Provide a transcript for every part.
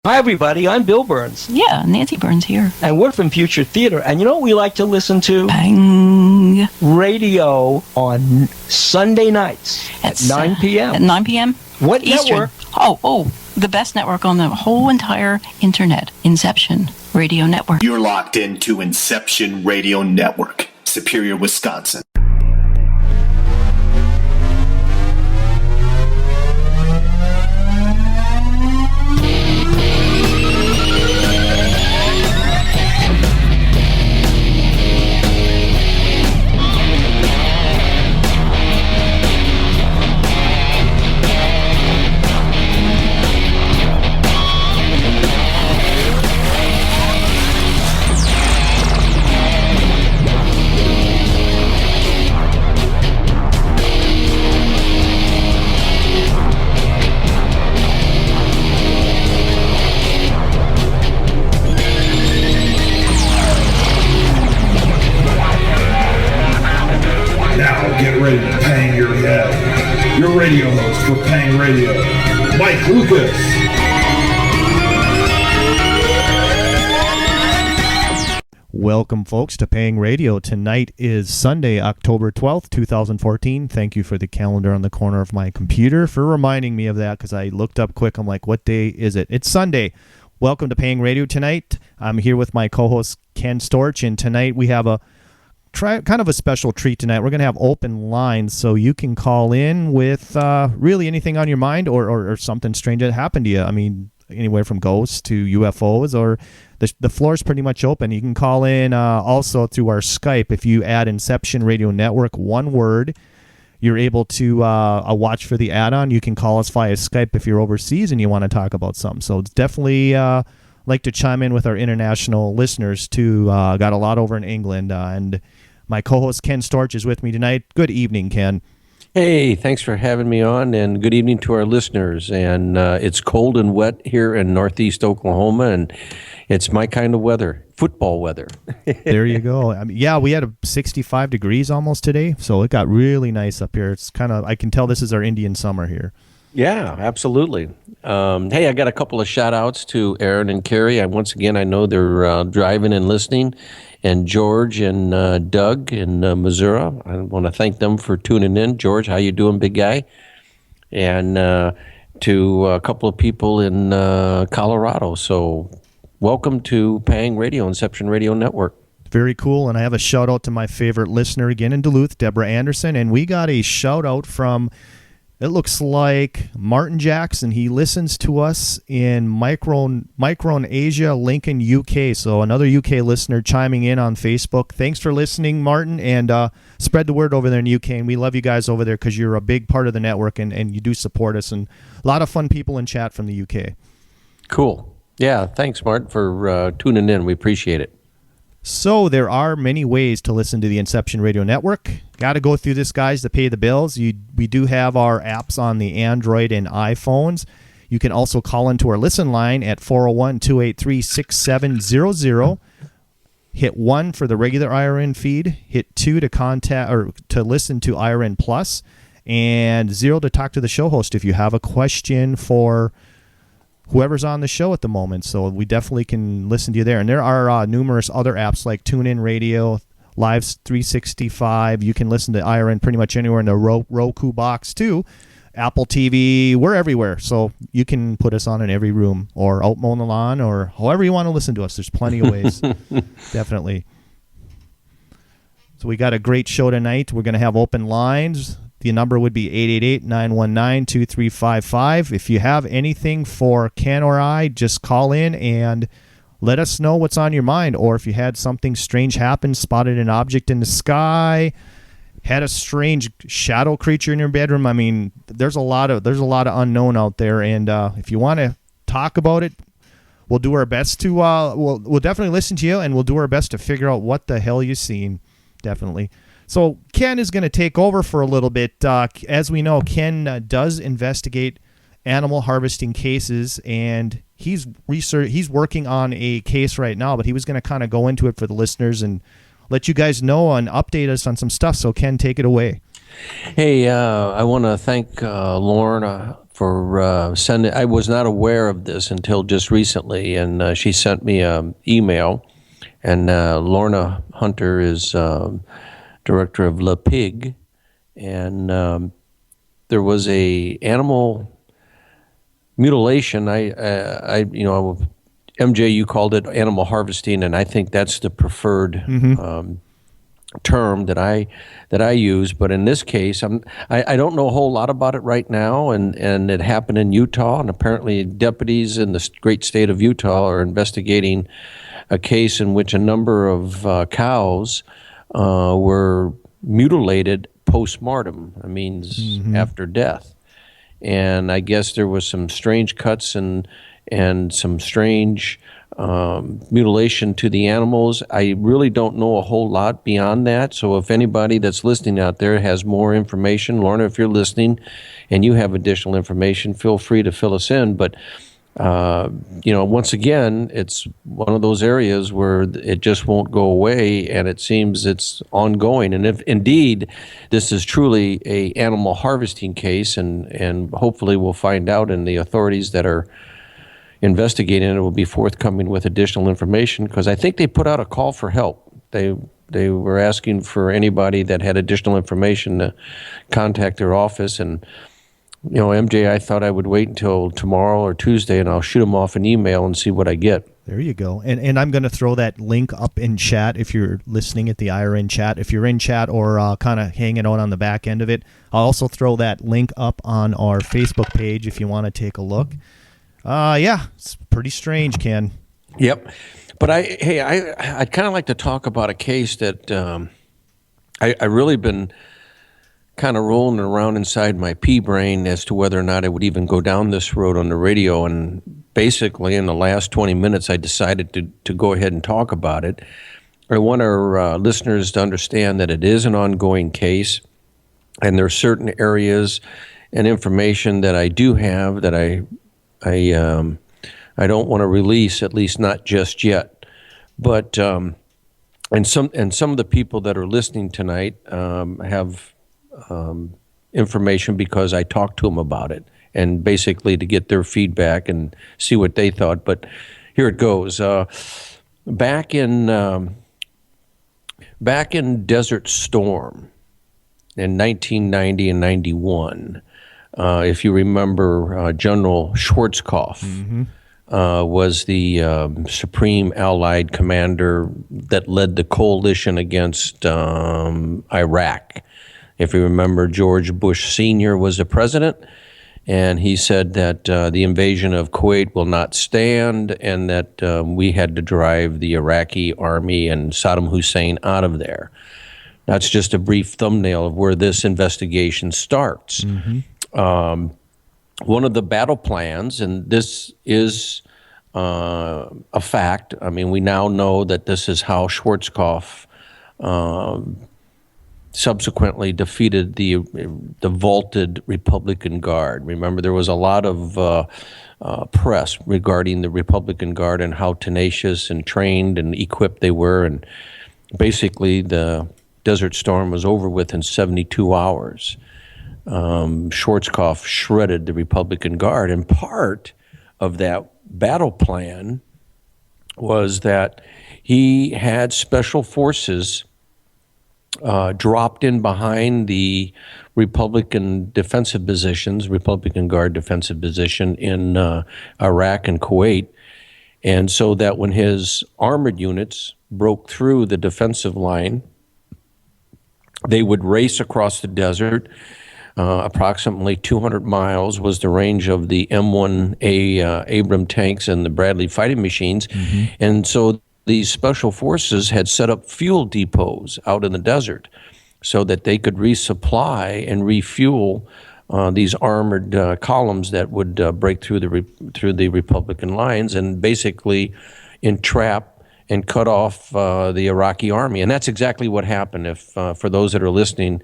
Hi, everybody. I'm Bill Burns. Yeah, Nancy Burns here. And we're from Future Theater. And you know what we like to listen to? Bang. Radio on Sunday nights at 9 p.m. At 9 p.m.? What Eastern. network? Oh, the best network on the whole entire internet. Inception Radio Network. You're locked into Inception Radio Network, Superior, Wisconsin. Radio host for Pang Radio, Mike Lucas. Welcome, folks, to Pang Radio. Tonight is Sunday, October 12th, 2014. Thank you for the calendar on the corner of my computer for reminding me of that, because I looked up quick. I'm like, what day is it? It's Sunday. Welcome to Pang Radio tonight. I'm here with my co-host, Ken Storch, and tonight we have kind of a special treat tonight. We're going to have open lines, so you can call in with really anything on your mind or something strange that happened to you. I mean, anywhere from ghosts to UFOs, or the floor is pretty much open. You can call in also through our Skype. If you add Inception Radio Network, one word, you're able to watch for the add-on. You can call us via Skype if you're overseas and you want to talk about something. So it's definitely like to chime in with our international listeners too. Got a lot over in England, and my co-host Ken Storch is with me tonight. Good evening, Ken. Hey, thanks for having me on, and good evening to our listeners. And it's cold and wet here in northeast Oklahoma, and it's my kind of weather, football weather. There you go. I mean, yeah, we had 65 degrees almost today, so it got really nice up here. It's kind of, I can tell this is our Indian summer here. Yeah, absolutely. Hey, I got a couple of shout-outs to Aaron and Carrie. Once again, I know they're driving and listening, and George and Doug in Missouri. I want to thank them for tuning in. George, how you doing, big guy? And to a couple of people in Colorado. So welcome to Pang Radio, Inception Radio Network. Very cool. And I have a shout-out to my favorite listener again in Duluth, Deborah Anderson. And we got a shout-out from... It looks like Martin Jackson. He listens to us in Micronesia, Lincoln, UK. So another UK listener chiming in on Facebook. Thanks for listening, Martin, and spread the word over there in the UK. And we love you guys over there because you're a big part of the network, and you do support us. And a lot of fun people in chat from the UK. Cool. Yeah, thanks, Martin, for tuning in. We appreciate it. So there are many ways to listen to the Inception Radio Network. Got to go through this, guys, to pay the bills. We do have our apps on the Android and iPhones. You can also call into our listen line at 401-283-6700. Hit 1 for the regular IRN feed. Hit 2 to contact or to listen to IRN Plus, and 0 to talk to the show host if you have a question for whoever's on the show at the moment. So we definitely can listen to you there. And there are numerous other apps like TuneIn Radio, Live 365. You can listen to IRN pretty much anywhere in the Roku box too. Apple TV, we're everywhere. So you can put us on in every room or out mowing the lawn or however you want to listen to us. There's plenty of ways. Definitely. So we got a great show tonight. We're going to have open lines. The number would be 888-919-2355. If you have anything for Ken or I, just call in and let us know what's on your mind. Or if you had something strange happen, spotted an object in the sky, had a strange shadow creature in your bedroom. I mean, there's a lot of unknown out there. And if you want to talk about it, we'll do our best to. We'll definitely listen to you, and we'll do our best to figure out what the hell you've seen. Definitely. So Ken is going to take over for a little bit. As we know, Ken does investigate animal harvesting cases, and he's working on a case right now, but he was going to kind of go into it for the listeners and let you guys know and update us on some stuff. So Ken, take it away. Hey, I want to thank Lauren for sending. I was not aware of this until just recently, and she sent me an email. And Lorna Hunter is director of La Pig, and there was a animal mutilation. MJ, you called it animal harvesting, and I think that's the preferred term that I use. But in this case, I don't know a whole lot about it right now, and it happened in Utah, and apparently deputies in the great state of Utah are investigating a case in which a number of cows were mutilated post-mortem. That means after death. And I guess there was some strange cuts and some strange mutilation to the animals. I really don't know a whole lot beyond that. So if anybody that's listening out there has more information, Lorna, if you're listening and you have additional information, feel free to fill us in. But once again, it's one of those areas where it just won't go away, and it seems it's ongoing. And if indeed this is truly a animal harvesting case, and hopefully we'll find out, and the authorities that are investigating it will be forthcoming with additional information, because I think they put out a call for help. They were asking for anybody that had additional information to contact their office. And MJ, I thought I would wait until tomorrow or Tuesday, and I'll shoot them off an email and see what I get. There you go. And I'm going to throw that link up in chat if you're listening at the IRN chat. If you're in chat or kind of hanging out on the back end of it, I'll also throw that link up on our Facebook page if you want to take a look. Yeah, it's pretty strange, Ken. Yep. But I'd kind of like to talk about a case that I really been kind of rolling around inside my pea brain as to whether or not I would even go down this road on the radio. And basically, in the last 20 minutes, I decided to go ahead and talk about it. I want our listeners to understand that it is an ongoing case, and there are certain areas and information that I do have that I don't want to release, at least not just yet. But and some of the people that are listening tonight have information because I talked to them about it, and basically to get their feedback and see what they thought. But here it goes. Back in Desert Storm in 1990 and 91. If you remember, General Schwarzkopf was the Supreme Allied Commander that led the coalition against Iraq. If you remember, George Bush Sr. was the president, and he said that the invasion of Kuwait will not stand, and that we had to drive the Iraqi army and Saddam Hussein out of there. That's just a brief thumbnail of where this investigation starts. One of the battle plans, and this is a fact. I mean, we now know that this is how Schwarzkopf subsequently defeated the vaulted Republican Guard. Remember, there was a lot of press regarding the Republican Guard and how tenacious and trained and equipped they were, and basically the Desert Storm was over with in 72 hours. Schwarzkopf shredded the Republican Guard, and part of that battle plan was that he had special forces dropped in behind the Republican defensive positions, Republican Guard defensive position in Iraq and Kuwait, and so that when his armored units broke through the defensive line, they would race across the desert. Approximately 200 miles was the range of the M1A Abrams tanks and the Bradley fighting machines. And so these special forces had set up fuel depots out in the desert so that they could resupply and refuel these armored columns that would break through the Republican lines and basically entrap and cut off the Iraqi army. And that's exactly what happened. If for those that are listening,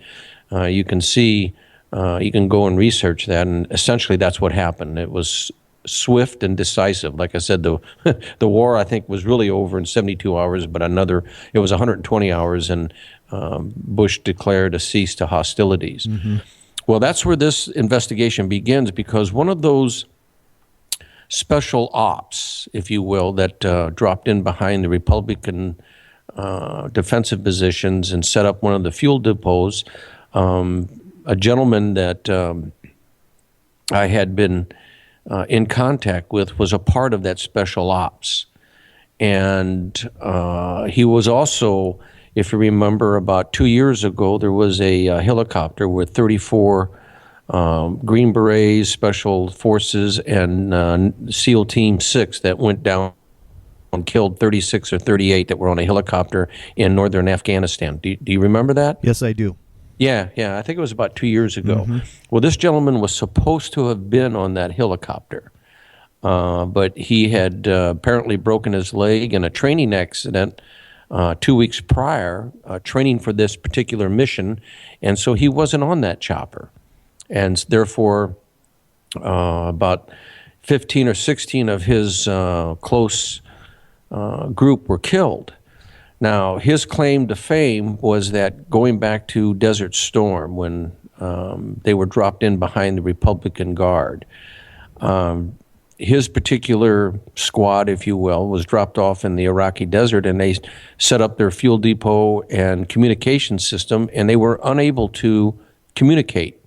you can see, you can go and research that, and essentially that's what happened. It was swift and decisive. Like I said, the war, I think, was really over in 72 hours, but it was 120 hours, and Bush declared a cease to hostilities. Well, that's where this investigation begins, because one of those special ops, if you will, that dropped in behind the Republican defensive positions and set up one of the fuel depots, a gentleman that I had been in contact with was a part of that special ops. And he was also, if you remember, about 2 years ago, there was a helicopter with 34 Green Berets, Special Forces, and SEAL Team 6 that went down and killed 36 or 38 that were on a helicopter in northern Afghanistan. Do you remember that? Yes, I do. Yeah. I think it was about 2 years ago. Well, this gentleman was supposed to have been on that helicopter, but he had apparently broken his leg in a training accident 2 weeks prior, training for this particular mission, and so he wasn't on that chopper. And therefore, about 15 or 16 of his close group were killed. Now, his claim to fame was that going back to Desert Storm, when they were dropped in behind the Republican Guard, his particular squad, if you will, was dropped off in the Iraqi desert, and they set up their fuel depot and communication system, and they were unable to communicate.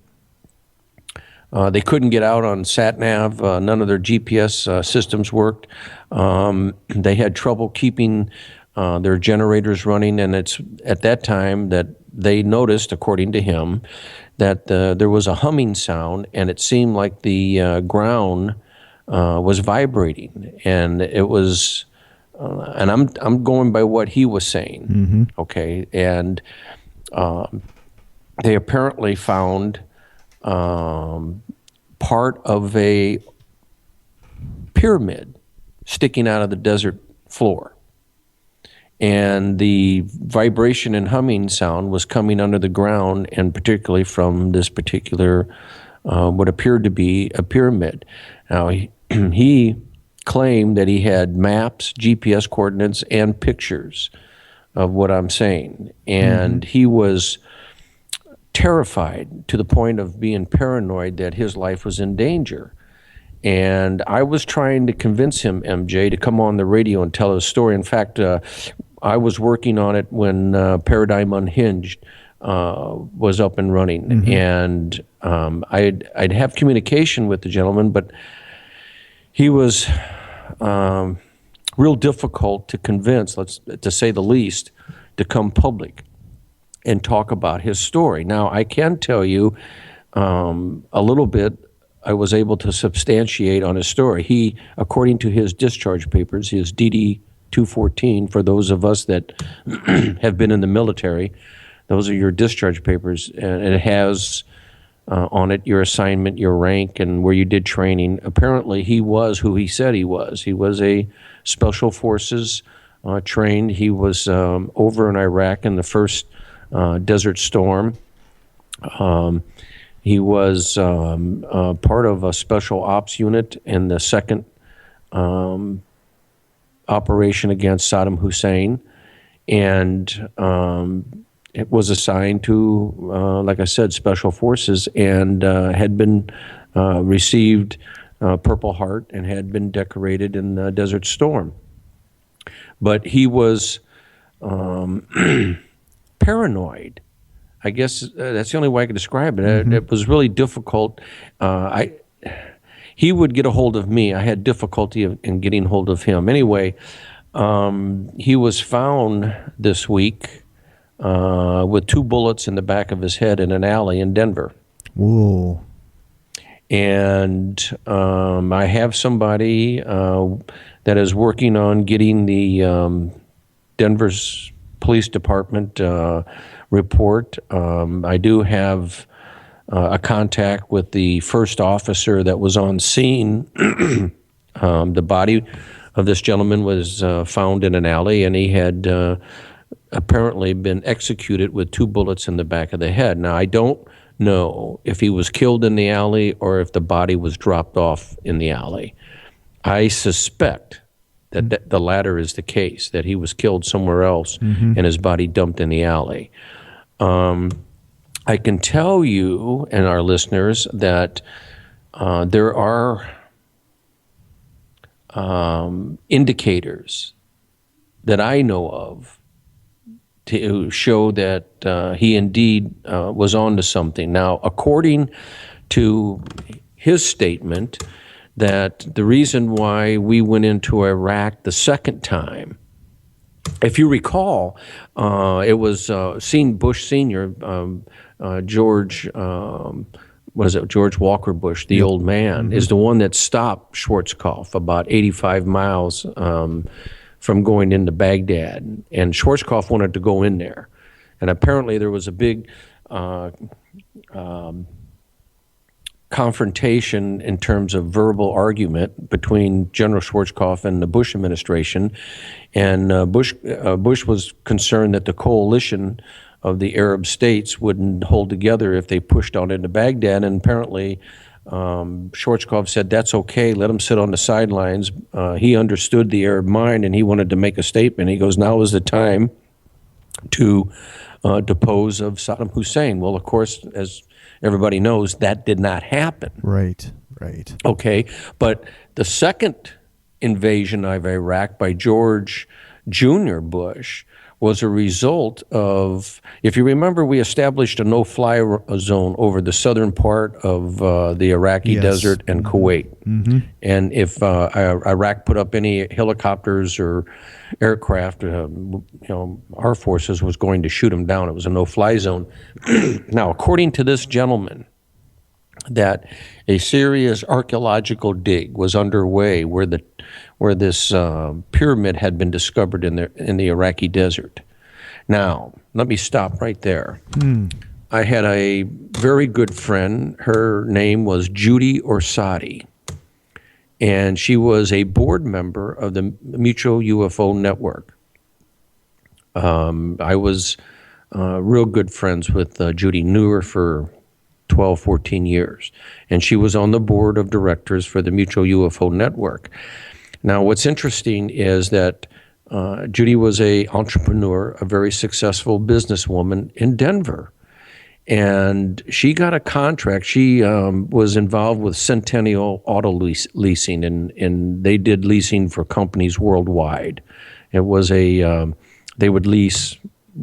They couldn't get out on sat-nav. None of their GPS systems worked. They had trouble keeping their generators running, and it's at that time that they noticed, according to him, that there was a humming sound, and it seemed like the ground was vibrating, and it was, and I'm going by what he was saying, okay, and they apparently found part of a pyramid sticking out of the desert floor. And the vibration and humming sound was coming under the ground, and particularly from this particular, what appeared to be a pyramid. Now, he claimed that he had maps, GPS coordinates, and pictures of what I'm saying. And he was terrified to the point of being paranoid that his life was in danger. And I was trying to convince him, MJ, to come on the radio and tell his story. In fact, I was working on it when Paradigm Unhinged was up and running. And I'd have communication with the gentleman, but he was real difficult to convince, to say the least, to come public and talk about his story. Now, I can tell you a little bit. I was able to substantiate on his story. He, according to his discharge papers, his DD 214, for those of us that have been in the military, those are your discharge papers, and it has on it your assignment, your rank, and where you did training. Apparently, he was who he said he was. He was a Special Forces trained. He was over in Iraq in the first Desert Storm. He was part of a special ops unit in the second operation against Saddam Hussein, and it was assigned to, like I said, Special Forces, and had been received Purple Heart and had been decorated in the Desert Storm. But he was paranoid. I guess that's the only way I could describe it. It was really difficult. He would get a hold of me. I had difficulty in getting hold of him. Anyway, he was found this week with 2 bullets in the back of his head in an alley in Denver. Whoa. And I have somebody that is working on getting the Denver's police department report. I do have a contact with the first officer that was on scene. The body of this gentleman was found in an alley, and he had apparently been executed with 2 bullets in the back of the head. Now, I don't know if he was killed in the alley or if the body was dropped off in the alley. I suspect that the latter is the case, that he was killed somewhere else and his body dumped in the alley. I can tell you and our listeners that there are indicators that I know of to show that he indeed was onto something. Now, according to his statement, that the reason why we went into Iraq the second time, if you recall, it was Bush Sr., George, George Walker Bush, the old man, is the one that stopped Schwarzkopf about 85 miles from going into Baghdad. And Schwarzkopf wanted to go in there. And apparently there was a big confrontation in terms of verbal argument between General Schwarzkopf and the Bush administration. And Bush was concerned that the coalition of the Arab states wouldn't hold together if they pushed on into Baghdad. And apparently Schwarzkopf said, that's okay, let him sit on the sidelines. He understood the Arab mind and he wanted to make a statement. He goes, now is the time to depose of Saddam Hussein. Well, of course, as everybody knows, that did not happen. Right. Okay, but the second invasion of Iraq by George Jr. Bush was a result of, if you remember, we established a no-fly zone over the southern part of the Iraqi desert and Kuwait. And if Iraq put up any helicopters or aircraft, our forces was going to shoot them down. It was a no-fly zone. Now, according to this gentleman, that a serious archaeological dig was underway where this pyramid had been discovered in the Iraqi desert. Now, let me stop right there. I had a very good friend. Her name was Judy Orsatti, and she was a board member of the Mutual UFO Network. I was real good friends with Judy, knew her for 12, 14 years. And she was on the board of directors for the Mutual UFO Network. Now, what's interesting is that Judy was an entrepreneur, a very successful businesswoman in Denver. And she got a contract. She was involved with Centennial Auto Leasing, and they did leasing for companies worldwide. It was they would lease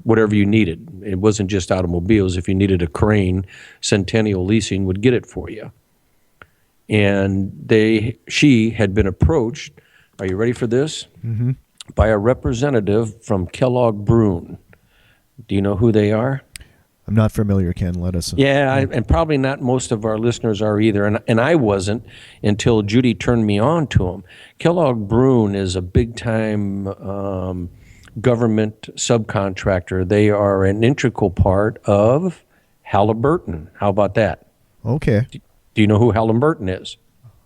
whatever you needed. It wasn't just automobiles. If you needed a crane, Centennial Leasing would get it for you. And she had been approached, are you ready for this? By a representative from Kellogg Brune. Do you know who they are? I'm not familiar, Ken. Let us. Yeah, and probably not most of our listeners are either. And I wasn't until Judy turned me on to them. Kellogg Brune is a big-time government subcontractor. They are an integral part of Halliburton. How about that? Okay. Do you know who Halliburton is?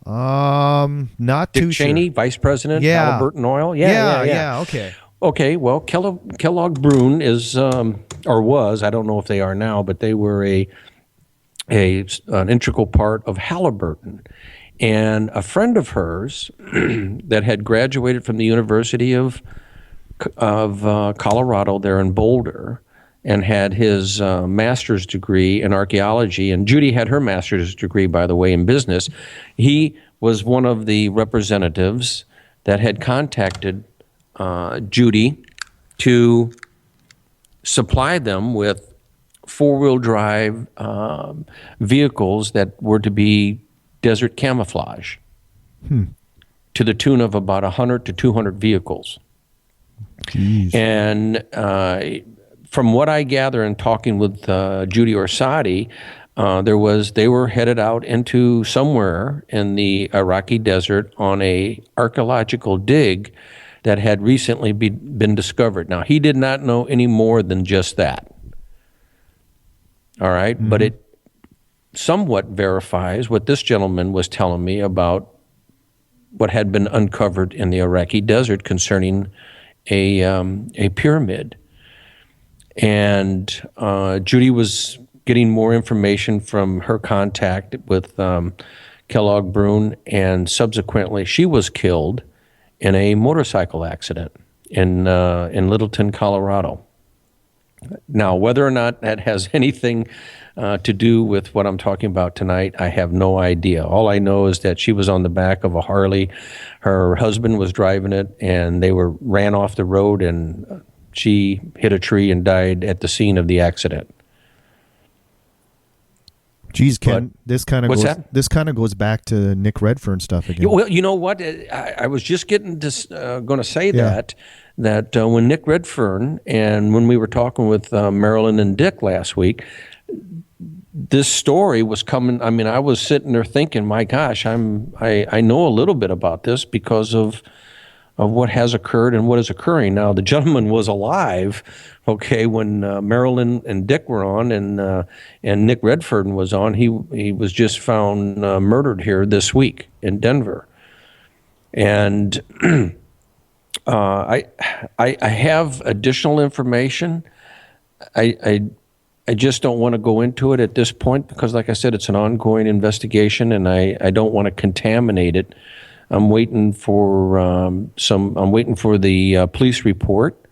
Not Dick too Cheney, sure. Vice President, Yeah. Halliburton Oil. Yeah. Okay. Okay, well, Kellogg Brune is, or was, I don't know if they are now, but they were an integral part of Halliburton. And a friend of hers that had graduated from the University of Colorado there in Boulder and had his master's degree in archaeology, and Judy had her master's degree, by the way, in business. He was one of the representatives that had contacted Judy to supply them with four-wheel drive vehicles that were to be desert camouflage to the tune of about 100 to 200 vehicles. Jeez. And from what I gather in talking with Judy Orsatti, they were headed out into somewhere in the Iraqi desert on a archaeological dig that had recently been discovered. Now, he did not know any more than just that. All right? But it somewhat verifies what this gentleman was telling me about what had been uncovered in the Iraqi desert concerning a pyramid. And Judy was getting more information from her contact with Kellogg Brune, and subsequently she was killed in a motorcycle accident in Littleton, Colorado. Now, whether or not that has anything to do with what I'm talking about tonight, I have no idea. All I know is that she was on the back of a Harley. Her husband was driving it, and they ran off the road, and she hit a tree and died at the scene of the accident. Geez, Ken, this kind of what's goes. that? This kind of goes back to Nick Redfern stuff again. Well, you know what? I was just going to say that when Nick Redfern and when we were talking with Marilyn and Dick last week, this story was coming. I mean, I was sitting there thinking, my gosh, I know a little bit about this because of what has occurred and what is occurring. Now, the gentleman was alive, okay, when Marilyn and Dick were on, and Nick Redfern was on. He was just found murdered here this week in Denver, and I have additional information. I just don't want to go into it at this point because, like I said, it's an ongoing investigation, and I don't want to contaminate it. I'm waiting for I'm waiting for the police report.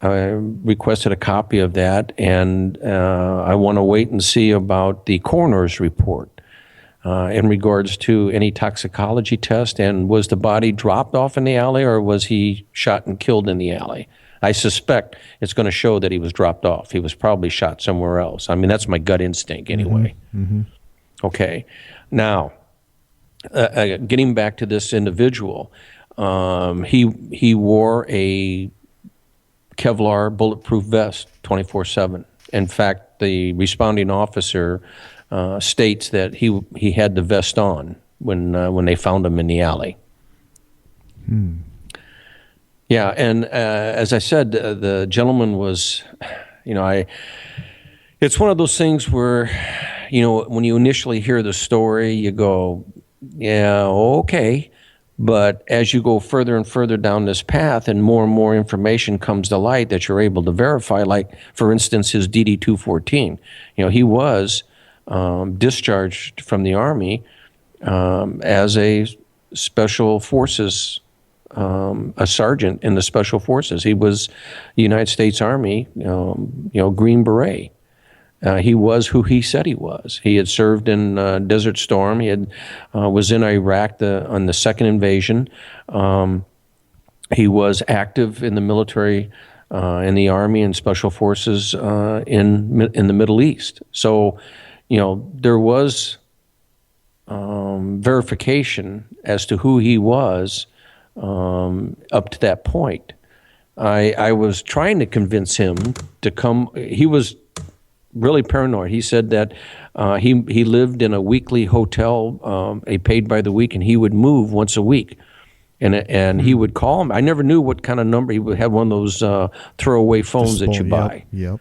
I requested a copy of that, and I want to wait and see about the coroner's report in regards to any toxicology test, and was the body dropped off in the alley or was he shot and killed in the alley? I suspect it's going to show that he was dropped off. He was probably shot somewhere else. I mean, that's my gut instinct anyway. Mm-hmm. Okay. Now, getting back to this individual, he wore a Kevlar bulletproof vest 24/7. In fact, the responding officer states that he had the vest on when they found him in the alley. Yeah, and as I said, the gentleman was, it's one of those things where, when you initially hear the story, you go, yeah, okay. But as you go further and further down this path and more information comes to light that you're able to verify, like, for instance, his DD-214. He was discharged from the Army as a Special Forces, a sergeant in the Special Forces. He was United States Army, Green Beret. He was who he said he was. He had served in Desert Storm. He was in Iraq on the second invasion. He was active in the military, in the Army and Special Forces in the Middle East. So, there was verification as to who he was up to that point. I was trying to convince him to come. He was really paranoid. He said that he lived in a weekly hotel, a paid by the week, and he would move once a week. And he would call him. I never knew what kind of number. He would have one of those throwaway phones that you buy. Yep.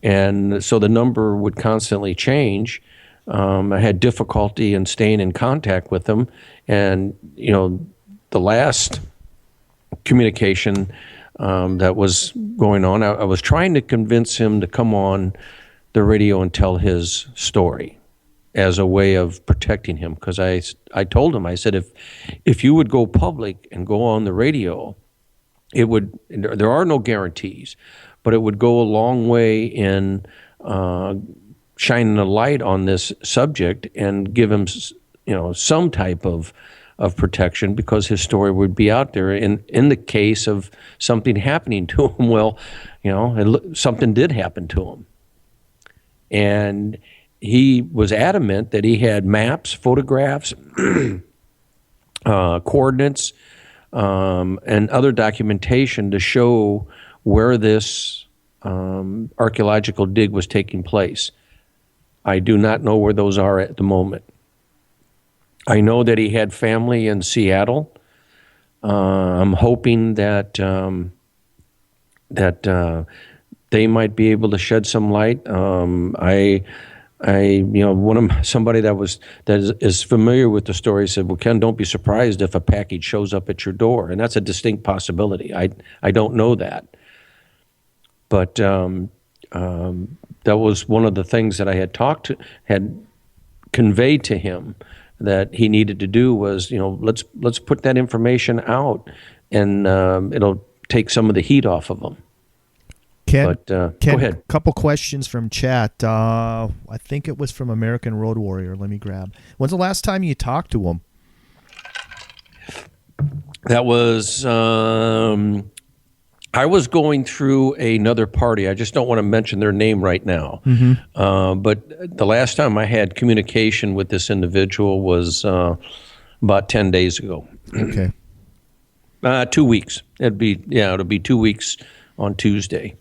And so the number would constantly change. I had difficulty in staying in contact with him. And, the last communication that was going on, I was trying to convince him to come on the radio and tell his story as a way of protecting him. Because I told him, I said, if you would go public and go on the radio, there are no guarantees, but it would go a long way in shining a light on this subject and give him, some type of protection, because his story would be out there in the case of something happening to him. Well, something did happen to him. And he was adamant that he had maps, photographs, coordinates, and other documentation to show where this archaeological dig was taking place. I do not know where those are at the moment. I know that he had family in Seattle. I'm hoping that they might be able to shed some light. Somebody that is familiar with the story said, "Well, Ken, don't be surprised if a package shows up at your door," and that's a distinct possibility. I don't know that, but that was one of the things that I had conveyed to him that he needed to do was, let's put that information out, and it'll take some of the heat off of him. Ken, But go Ken, ahead. couple questions from chat. I think it was from American Road Warrior. Let me grab. When's the last time you talked to him? That was I was going through another party. I just don't want to mention their name right now. But the last time I had communication with this individual was about 10 days ago. Okay. 2 weeks. It'll be 2 weeks on Tuesday.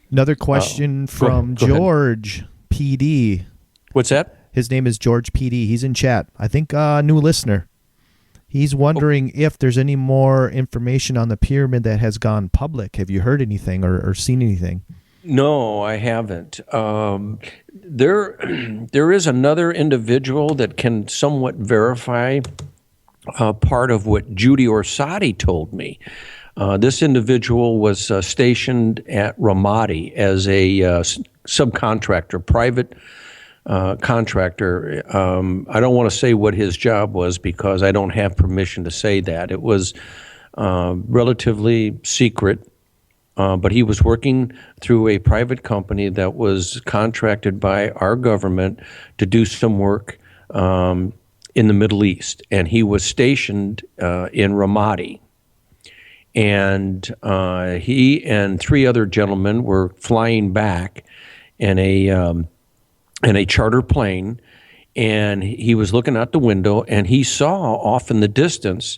Another question from go ahead. George PD. What's that? His name is George PD. He's in chat. I think new listener. He's wondering if there's any more information on the pyramid that has gone public. Have you heard anything or seen anything? No, I haven't. There is another individual that can somewhat verify part of what Judy Orsatti told me. This individual was stationed at Ramadi as a subcontractor, private contractor. I don't want to say what his job was because I don't have permission to say that. It was relatively secret, but he was working through a private company that was contracted by our government to do some work in the Middle East, and he was stationed in Ramadi. And he and three other gentlemen were flying back in a charter plane, and he was looking out the window, and he saw off in the distance,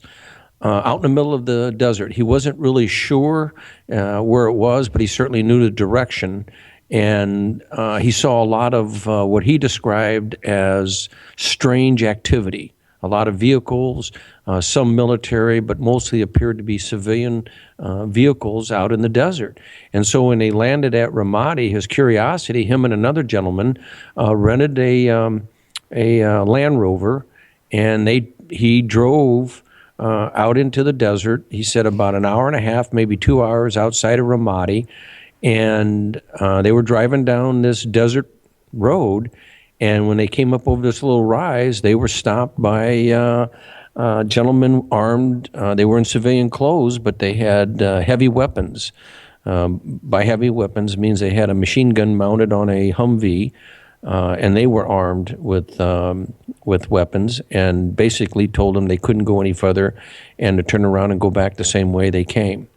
out in the middle of the desert. He wasn't really sure where it was, but he certainly knew the direction. And he saw a lot of what he described as strange activity. A lot of vehicles, some military, but mostly appeared to be civilian vehicles out in the desert. And so when they landed at Ramadi, his curiosity, him and another gentleman rented a Land Rover, and he drove out into the desert. He said about an hour and a half, maybe 2 hours outside of Ramadi, and they were driving down this desert road. And when they came up over this little rise, they were stopped by gentlemen armed. They were in civilian clothes, but they had heavy weapons. By heavy weapons means they had a machine gun mounted on a Humvee, and they were armed with weapons, and basically told them they couldn't go any further and to turn around and go back the same way they came.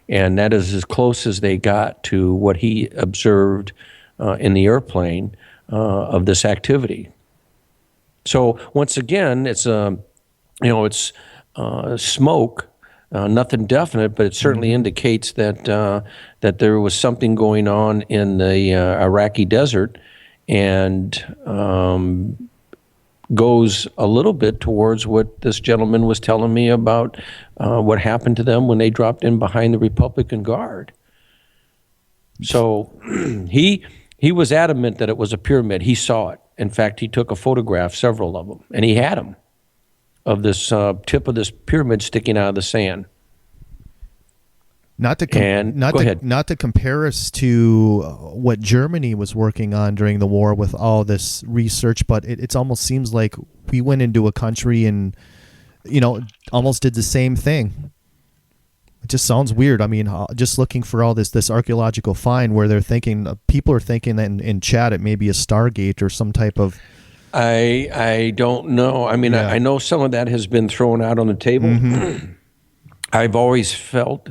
And that is as close as they got to what he observed in the airplane of this activity. So once again, it's smoke, nothing definite, but it certainly indicates that that there was something going on in the Iraqi desert, and goes a little bit towards what this gentleman was telling me about what happened to them when they dropped in behind the Republican Guard. So he was adamant that it was a pyramid. He saw it. In fact, he took a photograph, several of them, and he had them, of this tip of this pyramid sticking out of the sand. Not to compare us to what Germany was working on during the war with all this research, but it almost seems like we went into a country and, almost did the same thing. It just sounds weird. I mean, just looking for all this archaeological find where people are thinking that in chat it may be a Stargate or some type of. I don't know. I mean, I know some of that has been thrown out on the table. Mm-hmm. I've always felt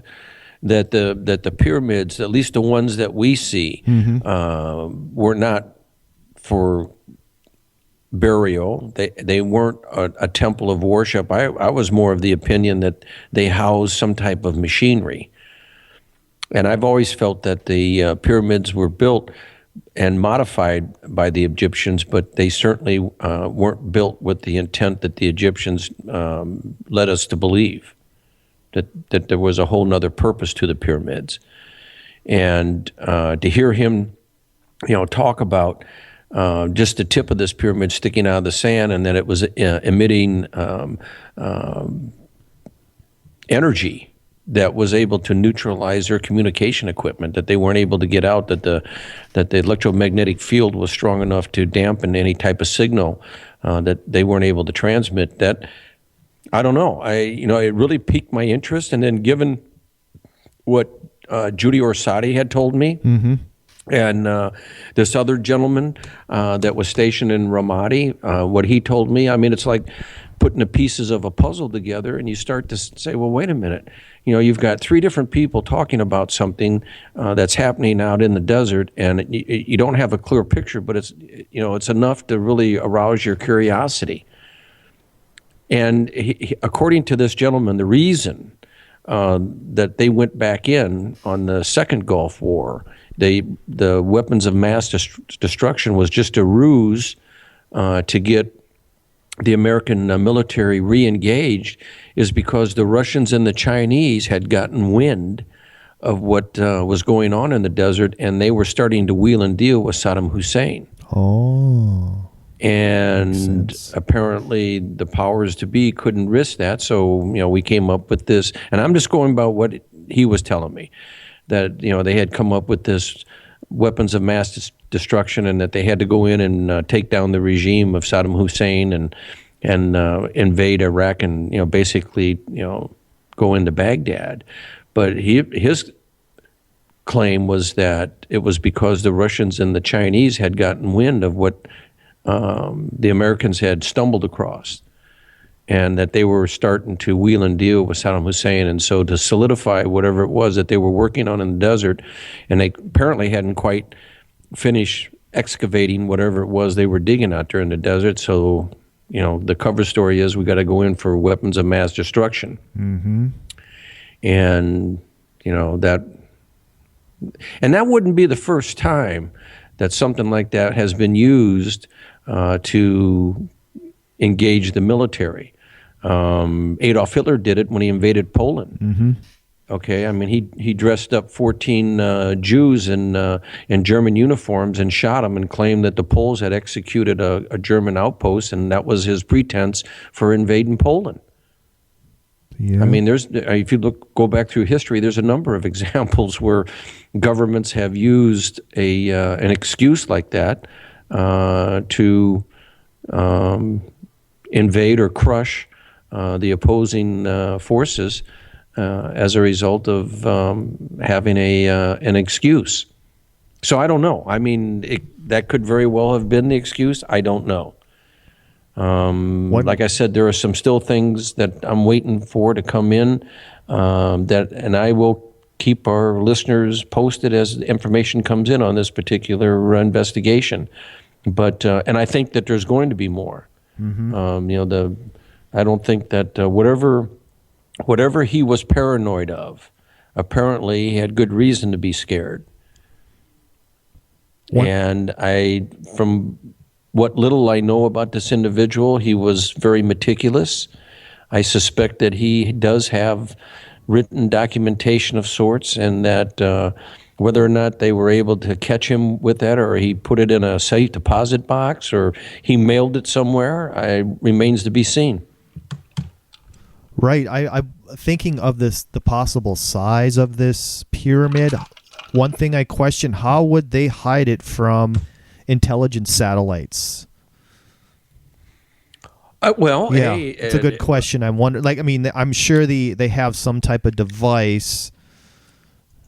that the pyramids, at least the ones that we see, were not for burial. They weren't a temple of worship. I was more of the opinion that they housed some type of machinery. And I've always felt that the pyramids were built and modified by the Egyptians, but they certainly weren't built with the intent that the Egyptians led us to believe, that there was a whole nother purpose to the pyramids. And to hear him, talk about just the tip of this pyramid sticking out of the sand, and that it was emitting energy that was able to neutralize their communication equipment, that they weren't able to get out, that the electromagnetic field was strong enough to dampen any type of signal, that they weren't able to transmit. That, I don't know. It really piqued my interest. And then given Judy Orsatti had told me. Mm-hmm. And this other gentleman that was stationed in Ramadi, what he told me, I mean, it's like putting the pieces of a puzzle together, and you start to say, well, wait a minute. You know, you've got 3 different people talking about something that's happening out in the desert, and you don't have a clear picture, but it's enough to really arouse your curiosity. And according to this gentleman, the reason that they went back in on the second Gulf War, the weapons of mass destruction was just a ruse to get the American military re-engaged, is because the Russians and the Chinese had gotten wind of what was going on in the desert, and they were starting to wheel and deal with Saddam Hussein. Oh. And apparently the powers to be couldn't risk that, so we came up with this. And I'm just going by what he was telling me, that they had come up with this weapons of mass destruction, and that they had to go in and take down the regime of Saddam Hussein and invade Iraq and basically go into Baghdad. But his claim was that it was because the Russians and the Chinese had gotten wind of what the Americans had stumbled across, and that they were starting to wheel and deal with Saddam Hussein. And so to solidify whatever it was that they were working on in the desert, and they apparently hadn't quite finished excavating whatever it was they were digging out there in the desert. So, the cover story is we got to go in for weapons of mass destruction. Mm-hmm. And, that wouldn't be the first time that something like that has been used to engage the military. Adolf Hitler did it when he invaded Poland. Mm-hmm. Okay, I mean, he dressed up 14 Jews in German uniforms and shot them, and claimed that the Poles had executed a German outpost, and that was his pretense for invading Poland. Yeah. I mean, if you go back through history, there's a number of examples where governments have used an excuse like that to invade or crush the opposing forces as a result of having an excuse. So I don't know. I mean, that could very well have been the excuse. I don't know. Like I said, there are some still things that I'm waiting for to come in, and I will keep our listeners posted as information comes in on this particular investigation. But and I think that there's going to be more. Mm-hmm. I don't think that whatever he was paranoid of, apparently he had good reason to be scared. And from what little I know about this individual, he was very meticulous. I suspect that he does have written documentation of sorts, and that whether or not they were able to catch him with that, or he put it in a safe deposit box, or he mailed it somewhere, remains to be seen. Right. I'm thinking of the possible size of this pyramid. One thing I question, how would they hide it from intelligence satellites? Yeah, it's a good question. I'm wondering, I'm sure they have some type of device.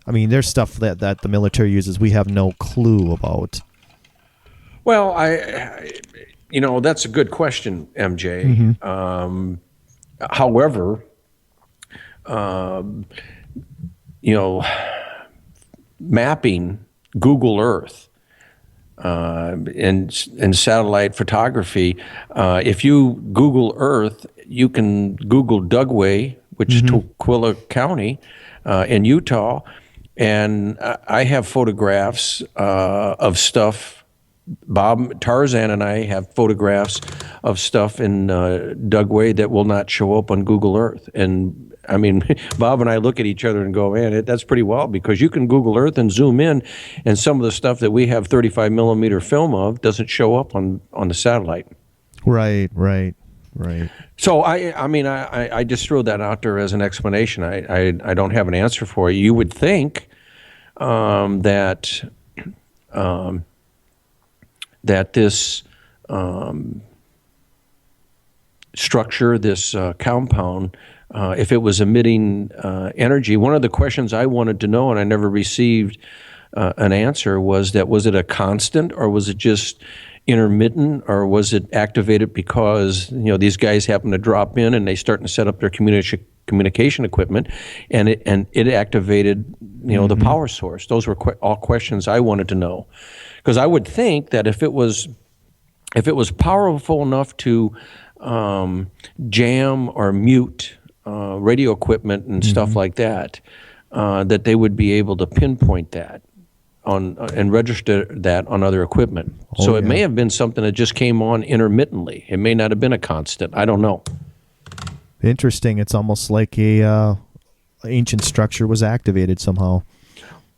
I mean, there's stuff that the military uses we have no clue about. Well, that's a good question, MJ. Mm-hmm. However, mapping Google Earth and satellite photography, if you Google Earth, you can Google Dugway, which is Tukwila County in Utah, and I have photographs of stuff. Bob, Tarzan, and I have photographs of stuff in Dugway that will not show up on Google Earth. And I mean, Bob and I look at each other and go, man, that's pretty wild, because you can Google Earth and zoom in, and some of the stuff that we have 35 millimeter film of doesn't show up on the satellite. Right. So I just throw that out there as an explanation. I don't have an answer for you. You would think that this structure, this compound, if it was emitting energy. One of the questions I wanted to know, and I never received an answer, was it a constant, or was it just intermittent, or was it activated because these guys happen to drop in and they start to set up their communication equipment, and it activated the power source. Those were all questions I wanted to know, because I would think that if it was powerful enough to jam or mute radio equipment and stuff like that, that they would be able to pinpoint that on and register that on other equipment. So it may have been something that just came on intermittently. It may not have been a constant. I don't know. Interesting. It's almost like a ancient structure was activated somehow.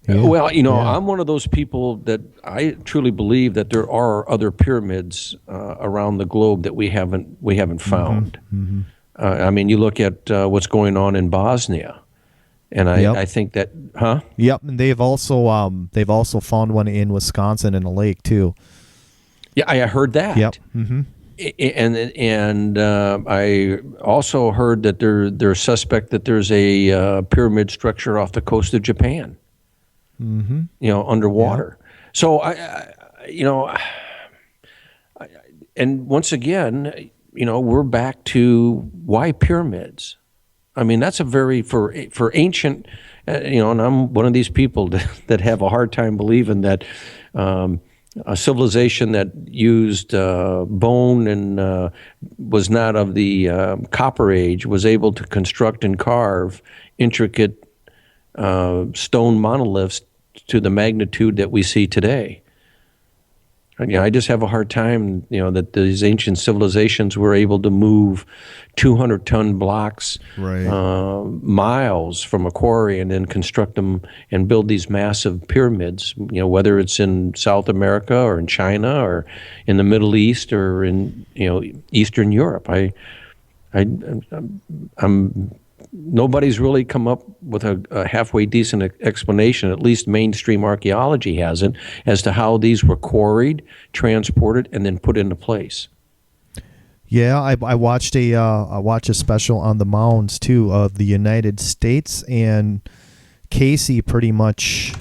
Yeah. Well, I'm one of those people that I truly believe that there are other pyramids around the globe that we haven't found. I mean, you look at what's going on in Bosnia, and I think that, Yep, and they've also found one in Wisconsin in a lake too. Yeah, I heard that. Yep. And I also heard that they're suspect that there's a pyramid structure off the coast of Japan. Underwater. Yeah. So and once again, we're back to why pyramids. I mean, that's a very for ancient, and I'm one of these people that have a hard time believing that a civilization that used bone and was not of the Copper Age was able to construct and carve intricate stone monoliths to the magnitude that we see today. And, I just have a hard time, that these ancient civilizations were able to move 200-ton blocks miles from a quarry and then construct them and build these massive pyramids, whether it's in South America or in China or in the Middle East or in, Eastern Europe. Nobody's really come up with a halfway decent explanation, at least mainstream archaeology hasn't, as to how these were quarried, transported, and then put into place. Yeah, I watched a special on the mounds too of the United States, and Casey pretty much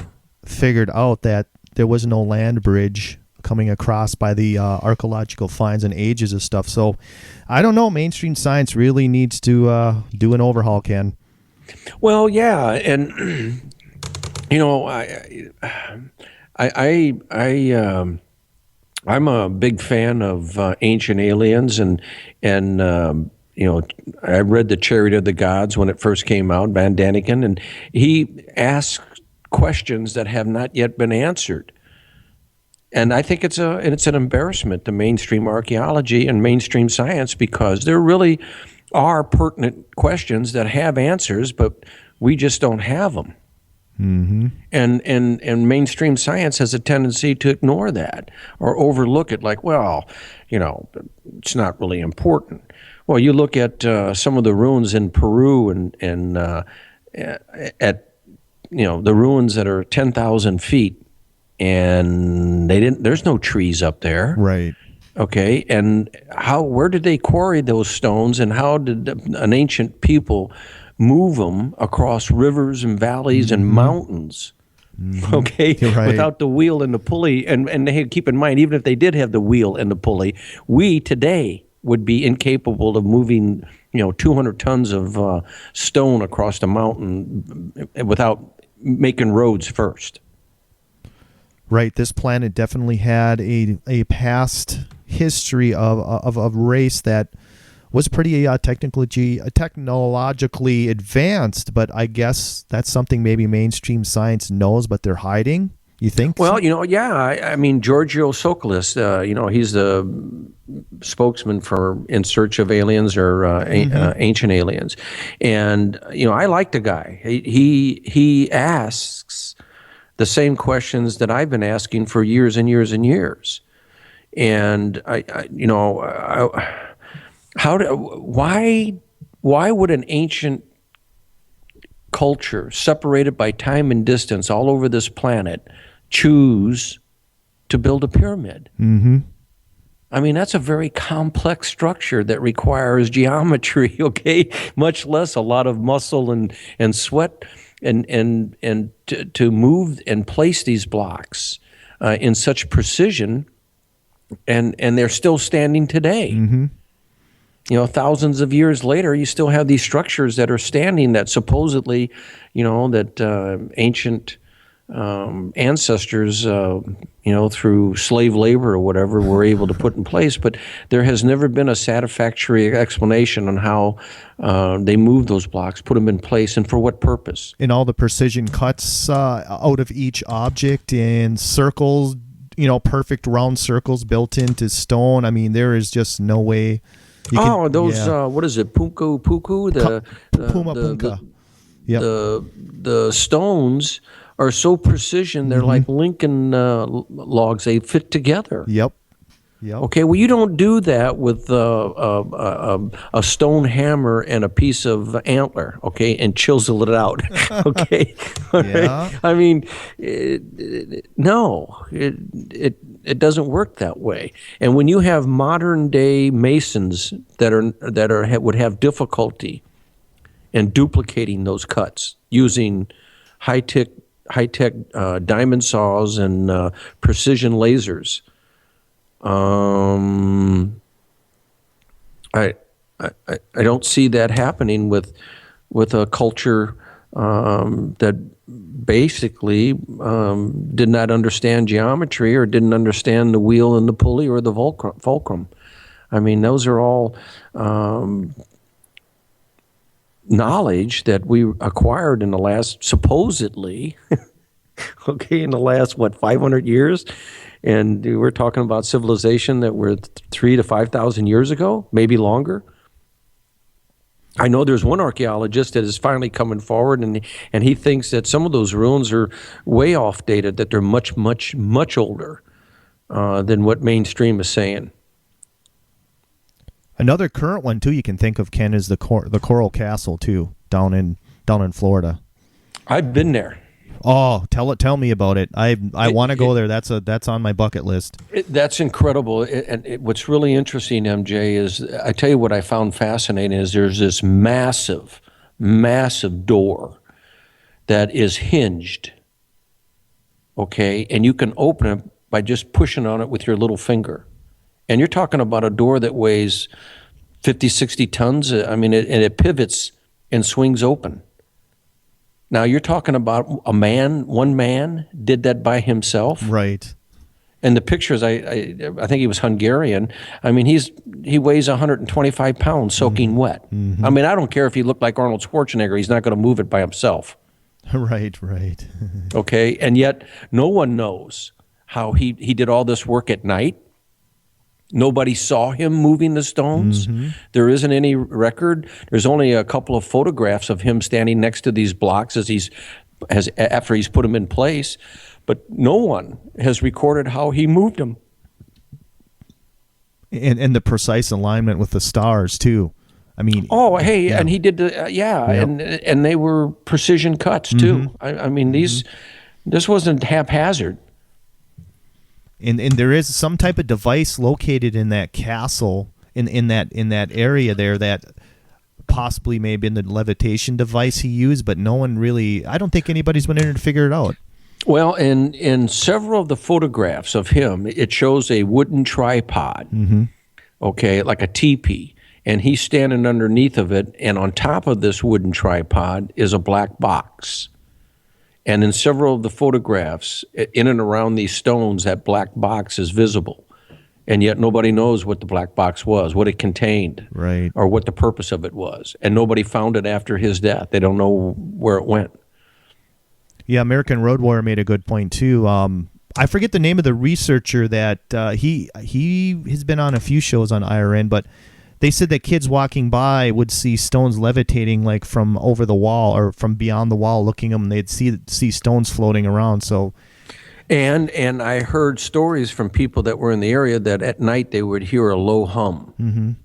figured out that there was no land bridge coming across by the archaeological finds and ages of stuff. So I don't know, mainstream science really needs to do an overhaul, Ken. Well, yeah, and I'm a big fan of Ancient Aliens, and I read The Chariot of the Gods when it first came out, Van Daniken, and he asked questions that have not yet been answered. And I think it's an embarrassment to mainstream archaeology and mainstream science, because there really are pertinent questions that have answers, but we just don't have them. And mainstream science has a tendency to ignore that or overlook it, like, well, it's not really important. Well, you look at some of the ruins in Peru and at the ruins that are 10,000 feet. And there's no trees up there. Right. Okay. And where did they quarry those stones, and how did an ancient people move them across rivers and valleys and mountains? Okay. Right. Without the wheel and the pulley. And they keep in mind, even if they did have the wheel and the pulley, we today would be incapable of moving, 200 tons of stone across the mountain without making roads first. Right, this planet definitely had a past history of a race that was pretty technologically advanced, but I guess that's something maybe mainstream science knows, but they're hiding. You think? Well, yeah. I mean, Giorgio Tsoukalos, he's the spokesman for In Search of Aliens or Ancient Aliens, and I like the guy. He asks the same questions that I've been asking for years and years and years. And why would an ancient culture separated by time and distance all over this planet choose to build a pyramid? I mean, that's a very complex structure that requires geometry, okay? Much less a lot of muscle and sweat and to move and place these blocks in such precision, and they're still standing today. Mm-hmm. You know, thousands of years later, you still have these structures that are standing that supposedly, you know, that ancient ancestors, you know, through slave labor or whatever, were able to put in place. But there has never been a satisfactory explanation on how they moved those blocks, put them in place, and for what purpose. And all the precision cuts out of each object in circles, you know, perfect round circles built into stone. I mean, there is just no way. What is it? Puku? Puma punka. Yep. The stones are so precision, they're like Lincoln logs. They fit together. Yep. Yep. Okay, well, you don't do that with a stone hammer and a piece of antler, okay, and chisel it out, okay? Yeah. I mean, no, it doesn't work that way. And when you have modern day masons that would have difficulty in duplicating those cuts using high tech diamond saws and precision lasers. I don't see that happening with a culture that basically did not understand geometry or didn't understand the wheel and the pulley or the fulcrum. I mean, those are all knowledge that we acquired in the last, supposedly, in the last, 500 years? And we're talking about civilization that were 3,000 to 5,000 years ago, maybe longer. I know there's one archaeologist that is finally coming forward, and he thinks that some of those ruins are way off dated, that they're much, much, much older than what mainstream is saying. Another current one too you can think of, Ken, is the Coral Castle too, down in Florida. I've been there. Oh, tell me about it. I want to go there. That's on my bucket list. That's incredible. What's really interesting, MJ, is I tell you what I found fascinating is there's this massive, massive door that is hinged. Okay, and you can open it by just pushing on it with your little finger. And you're talking about a door that weighs 50, 60 tons. I mean, it pivots and swings open. Now, you're talking about one man did that by himself. Right. And the pictures, I think he was Hungarian. I mean, he weighs 125 pounds soaking wet. Mm-hmm. I mean, I don't care if he looked like Arnold Schwarzenegger. He's not going to move it by himself. Right. Okay, and yet no one knows how he did all this work at night. Nobody saw him moving the stones. Mm-hmm. There isn't any record. There's only a couple of photographs of him standing next to these blocks after he's put them in place. But no one has recorded how he moved them. And the precise alignment with the stars too. I mean. Oh, hey, yeah. And he did and they were precision cuts too. I mean, this wasn't haphazard. And there is some type of device located in that castle, in that area there, that possibly may have been the levitation device he used, but no one really, I don't think anybody's been able to figure it out. Well, in several of the photographs of him, it shows a wooden tripod, okay, like a teepee, and he's standing underneath of it, and on top of this wooden tripod is a black box. And in several of the photographs, in and around these stones, that black box is visible. And yet nobody knows what the black box was, what it contained, right, or what the purpose of it was. And nobody found it after his death. They don't know where it went. Yeah, American Road Warrior made a good point, too. I forget the name of the researcher that he has been on a few shows on IRN, but they said that kids walking by would see stones levitating, like from over the wall or from beyond the wall, looking them. They'd see stones floating around. So, and I heard stories from people that were in the area that at night they would hear a low hum.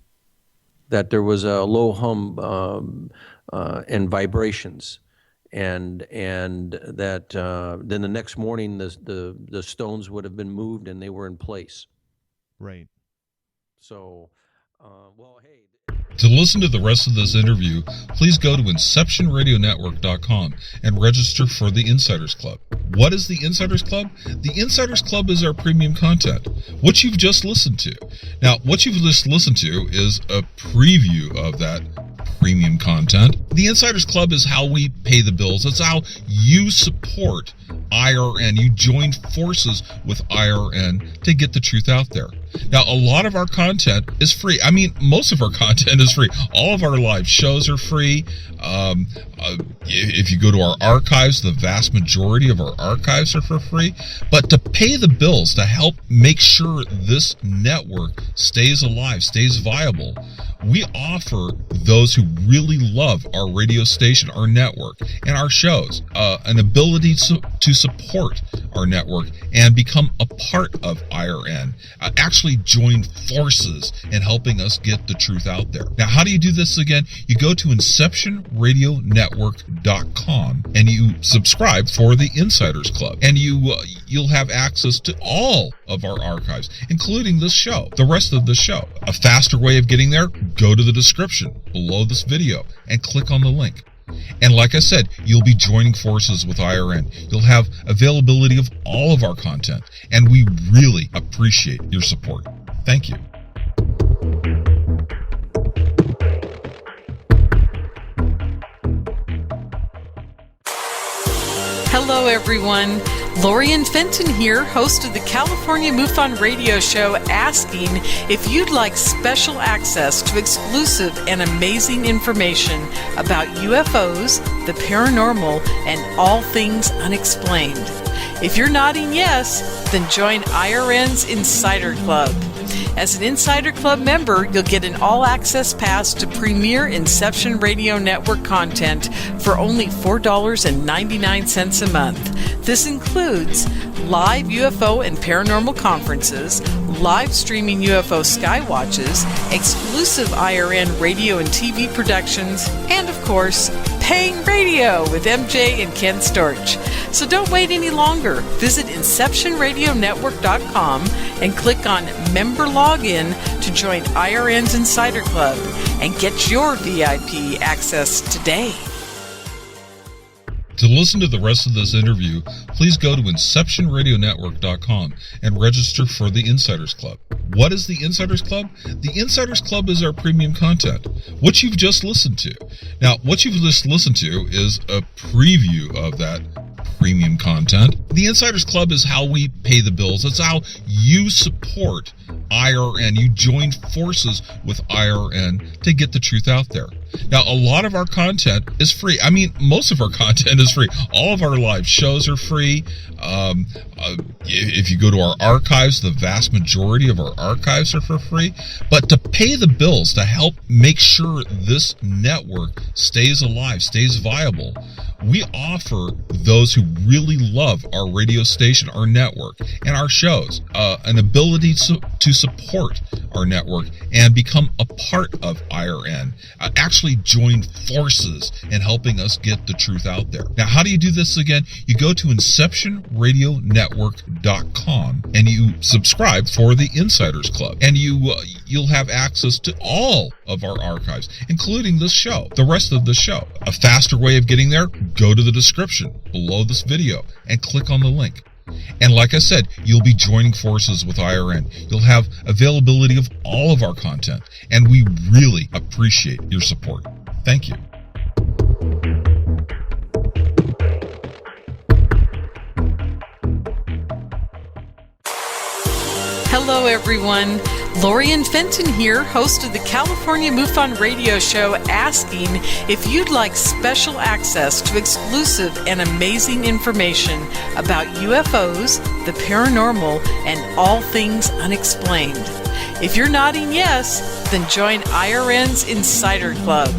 That there was a low hum and vibrations, and that then the next morning the stones would have been moved and they were in place. Right. So, well, hey. To listen to the rest of this interview, please go to InceptionRadioNetwork.com and register for the Insiders Club. What is the Insiders Club? The Insiders Club is our premium content, what you've just listened to. Now, what you've just listened to is a preview of that premium content. The Insiders Club is how we pay the bills. It's how you support IRN. You join forces with IRN to get the truth out there. Now, a lot of our content is free. I mean, most of our content is free. All of our live shows are free. If you go to our archives, the vast majority of our archives are for free. But to pay the bills, to help make sure this network stays alive, stays viable, we offer those who really love our radio station, our network, and our shows, an ability to support our network and become a part of IRN. Actually join forces in helping us get the truth out there. Now, how do you do this again? You go to InceptionRadioNetwork.com and you subscribe for the Insiders Club, and you'll have access to all of our archives, including this show, the rest of the show. A faster way of getting there, go to the description below this video and click on the link. And like I said, you'll be joining forces with IRN. You'll have availability of all of our content, and we really appreciate your support. Thank you. Hello, everyone. Lorian Fenton here, host of the California MUFON radio show, asking if you'd like special access to exclusive and amazing information about UFOs, the paranormal, and all things unexplained. If you're nodding yes, then join IRN's Insider Club. As an Insider Club member, you'll get an all-access pass to premier Inception Radio Network content for only $4.99 a month. This includes live UFO and paranormal conferences, live streaming UFO skywatches, exclusive IRN radio and TV productions, and of course, paying radio with MJ and Ken Storch. So don't wait any longer. Visit InceptionRadioNetwork.com and click on Member Login to join IRN's Insider Club and get your VIP access today. To listen to the rest of this interview, please go to InceptionRadioNetwork.com and register for the Insiders Club. What is the Insiders Club? The Insiders Club is our premium content, what you've just listened to. Now, what you've just listened to is a preview of that premium content. The Insiders Club is how we pay the bills. It's how you support IRN. You join forces with IRN to get the truth out there. Now, a lot of our content is free. I mean, most of our content is free. All of our live shows are free. If you go to our archives, the vast majority of our archives are for free. But to pay the bills, to help make sure this network stays alive, stays viable, we offer those who really love our radio station, our network, and our shows, an ability to support our network and become a part of IRN. Actually join forces in helping us get the truth out there. Now, how do you do this again? You go to InceptionRadioNetwork.com and you subscribe for the Insiders Club, and you'll have access to all of our archives, including this show, the rest of the show. A faster way of getting there, go to the description below this video and click on the link. And like I said, you'll be joining forces with IRN. You'll have availability of all of our content, and we really appreciate your support. Thank you. Hello, everyone. Lorian Fenton here, host of the California MUFON radio show, asking if you'd like special access to exclusive and amazing information about UFOs, the paranormal, and all things unexplained. If you're nodding yes, then join IRN's Insider Club.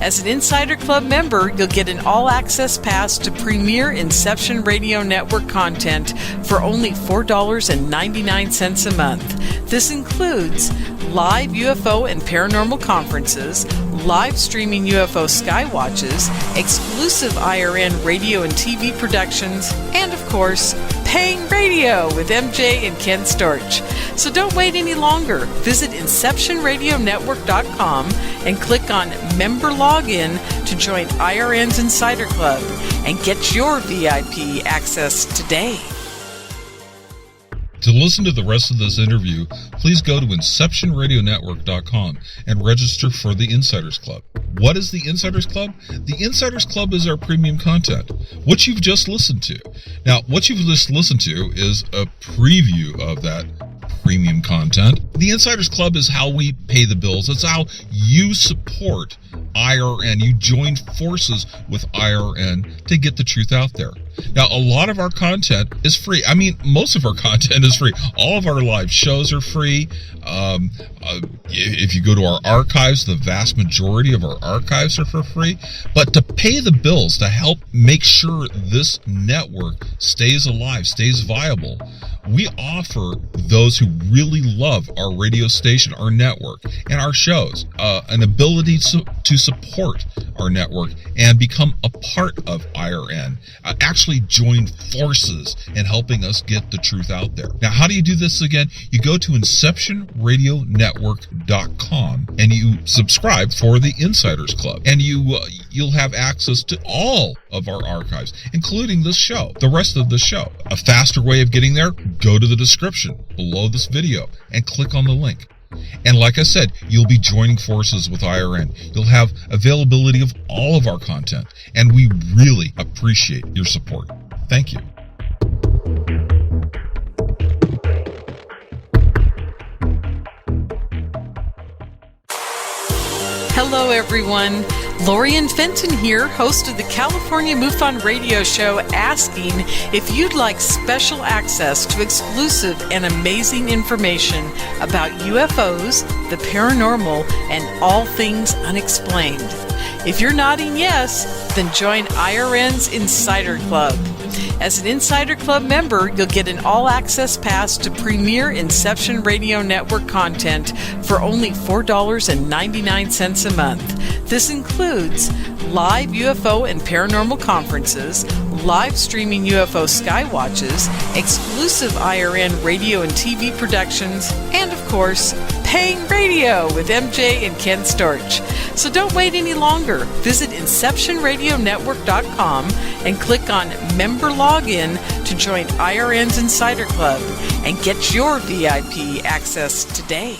As an Insider Club member, you'll get an all-access pass to premier Inception Radio Network content for only $4.99 a month. This includes live UFO and paranormal conferences, live streaming UFO sky watches, exclusive IRN radio and TV productions, and of course, paying radio with MJ and Ken Storch. So don't wait any longer. Visit InceptionRadioNetwork.com and click on Member Login to join IRN's Insider Club and get your VIP access today. To listen to the rest of this interview, please go to InceptionRadioNetwork.com and register for the Insiders Club. What is the Insiders Club? The Insiders Club is our premium content, what you've just listened to. Now, what you've just listened to is a preview of that premium content. The Insiders Club is how we pay the bills. It's how you support IRN. You join forces with IRN to get the truth out there. Now, a lot of our content is free. I mean, most of our content is free. All of our live shows are free. If you go to our archives, the vast majority of our archives are for free. But to pay the bills, to help make sure this network stays alive, stays viable, we offer those who really love our radio station, our network, and our shows an ability to support our network and become a part of IRN. Actually join forces in helping us get the truth out there. Now, how do you do this again? You go to InceptionRadioNetwork.com and you subscribe for the Insiders Club, and you'll have access to all of our archives, including this show, the rest of the show. A faster way of getting there, go to the description below this video and click on the link. And like I said, you'll be joining forces with IRN. You'll have availability of all of our content, and we really appreciate your support. Thank you. Hello, everyone. Lorian Fenton here, host of the California MUFON radio show, asking if you'd like special access to exclusive and amazing information about UFOs, the paranormal, and all things unexplained. If you're nodding yes, then join IRN's Insider Club. As an Insider Club member, you'll get an all-access pass to premier Inception Radio Network content for only $4.99 a month. This includes live UFO and paranormal conferences, live streaming UFO sky watches, exclusive IRN radio and TV productions, and of course, paying radio with MJ and Ken Storch. So don't wait any longer. Visit InceptionRadioNetwork.com and click on Member Login to join IRN's Insider Club and get your VIP access today.